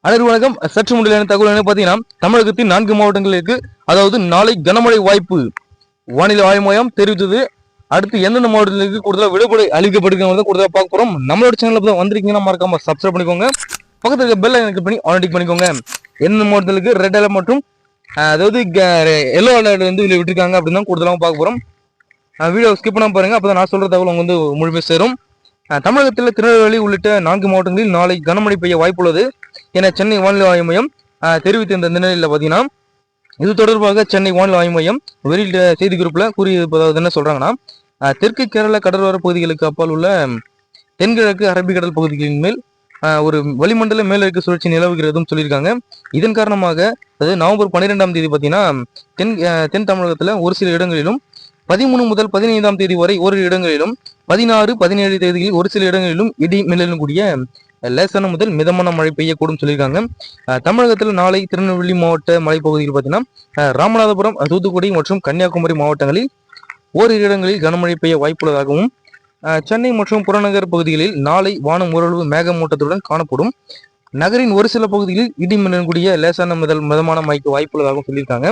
அனைவரும் வணக்கம். சற்று முன்னிலையான தகவல் என்ன பார்த்தீங்கன்னா, தமிழகத்தின் 4 மாவட்டங்களுக்கு அதாவது நாளை கனமழை வாய்ப்பு வானிலை ஆய்வு மையம் தெரிவித்தது. அடுத்து எந்தெந்த மாவட்டங்களுக்கு கூடுதலாக விடுமுறை அளிக்கப்படுகிறது கூடுதலாக பார்க்க போறோம். நம்மளோட சேனல் தான் வந்திருக்கீங்கன்னா மறக்காம சப்ஸ்கிரைப் பண்ணிக்கோங்க. பக்கத்துல இருக்க பெல் ஐக்கன் கிளிக் பண்ணி ஆல் டிக் பண்ணிக்கோங்க. எந்தெந்த மாவட்டங்களுக்கு ரெட் அலர்ட் மற்றும் அதாவது எல்லோ அலர்ட் வந்து இதில் விட்டுருக்காங்க அப்படின்னு தான் கூடுதலாக பார்க்க போறோம். வீடியோ ஸ்கிப் பண்ணாம பாருங்க, அப்பதான் நான் சொல்ற தகவல் வந்து முழுமையாக சேரும். தமிழகத்தில் திருநெல்வேலி உள்ளிட்ட 4 மாவட்டங்களில் நாளை கனமழை பெய்ய வாய்ப்புள்ளது என சென்னை வானிலை ஆய்வு மையம் தெரிவித்திருந்த நிலையில் பார்த்தீங்கன்னா, இது தொடர்பாக சென்னை வானிலை ஆய்வு மையம் வெளியிட்ட செய்தி குறிப்பில் கூறியிருப்பதாவது என்ன சொல்றாங்கன்னா, தெற்கு கேரள கடலோர பகுதிகளுக்கு அப்பால் உள்ள தென்கிழக்கு அரபிக்கடல் பகுதிகளின் மேல் ஒரு வளிமண்டல மேலடுக்கு சுழற்சி நிலவுகிறதும் சொல்லியிருக்காங்க. இதன் காரணமாக அதாவது நவம்பர் 12ஆம் தேதி பார்த்தீங்கன்னா தென் தமிழகத்தில் ஒரு சில இடங்களிலும் 13 முதல் 15ஆம் தேதி வரை ஒரு இடங்களிலும் 16, 17 தேதிகளில் ஒரு சில இடங்களிலும் இடி மின்னலுடன் கூடிய லேசான முதல் மிதமான மழை பெய்யக்கூடும் சொல்லியிருக்காங்க. தமிழகத்தில் நாளை திருநெல்வேலி மாவட்ட மலைப்பகுதியில் பார்த்தீங்கன்னா ராமநாதபுரம், தூத்துக்குடி மற்றும் கன்னியாகுமரி மாவட்டங்களில் ஓரிரு இடங்களில் கனமழை பெய்ய வாய்ப்புள்ளதாகவும், சென்னை மற்றும் புறநகர் பகுதிகளில் நாளை வானம் ஓரளவு மேகமூட்டத்துடன் காணப்படும். நகரின் ஒரு சில பகுதிகளில் இடி மின்னலுடன் கூடிய லேசான மிதமான மழைக்கு வாய்ப்புள்ளதாகவும் சொல்லியிருக்காங்க.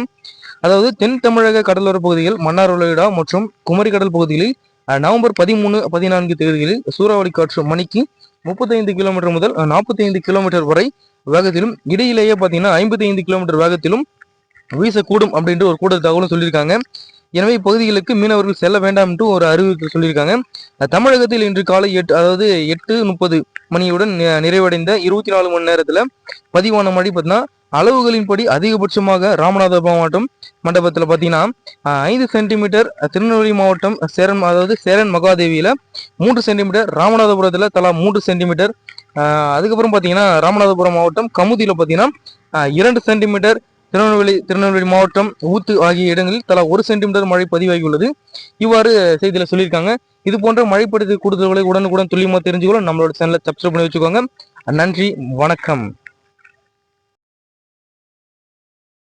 அதாவது தென் தமிழக கடலோர பகுதிகள், மன்னார் வளைகுடா மற்றும் குமரி கடல் பகுதிகளில் நவம்பர் 13, 14 தேதிகளில் சூறாவளி காற்று மணிக்கு 35 கிலோமீட்டர் முதல் 45 கிலோமீட்டர் வரை வேகத்திலும் இடையிலேயே பார்த்தீங்கன்னா 55 கிலோமீட்டர் வேகத்திலும் வீசக்கூடும் அப்படின்ட்டு ஒரு கூடுதல் தகவலும் சொல்லியிருக்காங்க. எனவே இப்பகுதிகளுக்கு மீனவர்கள் செல்ல வேண்டாம் என்று ஒரு அறிவிப்பு சொல்லியிருக்காங்க. தமிழகத்தில் இன்று காலை 8:30 மணியுடன் நிறைவடைந்த 24 மணி நேரத்தில் பதிவான மழை பார்த்தீங்கன்னா அளவுகளின்படி அதிகபட்சமாக ராமநாதபுரம் மாவட்டம் மண்டபத்தில் பார்த்தீங்கன்னா 5 சென்டிமீட்டர், திருநெல்வேலி மாவட்டம் சேரன் மகாதேவியில 3 சென்டிமீட்டர், ராமநாதபுரத்தில் தலா 3 சென்டிமீட்டர், அதுக்கப்புறம் பார்த்தீங்கன்னா ராமநாதபுரம் மாவட்டம் கமுதியில் பார்த்தீங்கன்னா 2 சென்டிமீட்டர், திருநெல்வேலி மாவட்டம் ஊத்து ஆகிய இடங்களில் தலா 1 சென்டிமீட்டர் மழை பதிவாகியுள்ளது. இவ்வாறு செய்தியில சொல்லியிருக்காங்க. இது போன்ற மழைப்படுத்த கூடுதல்களை உடனுக்குடன் துல்லியமாக தெரிஞ்சுக்கொள்ள நம்மளோட சேனலை சப்ஸ்கிரைப் பண்ணி வச்சுக்கோங்க. நன்றி, வணக்கம்.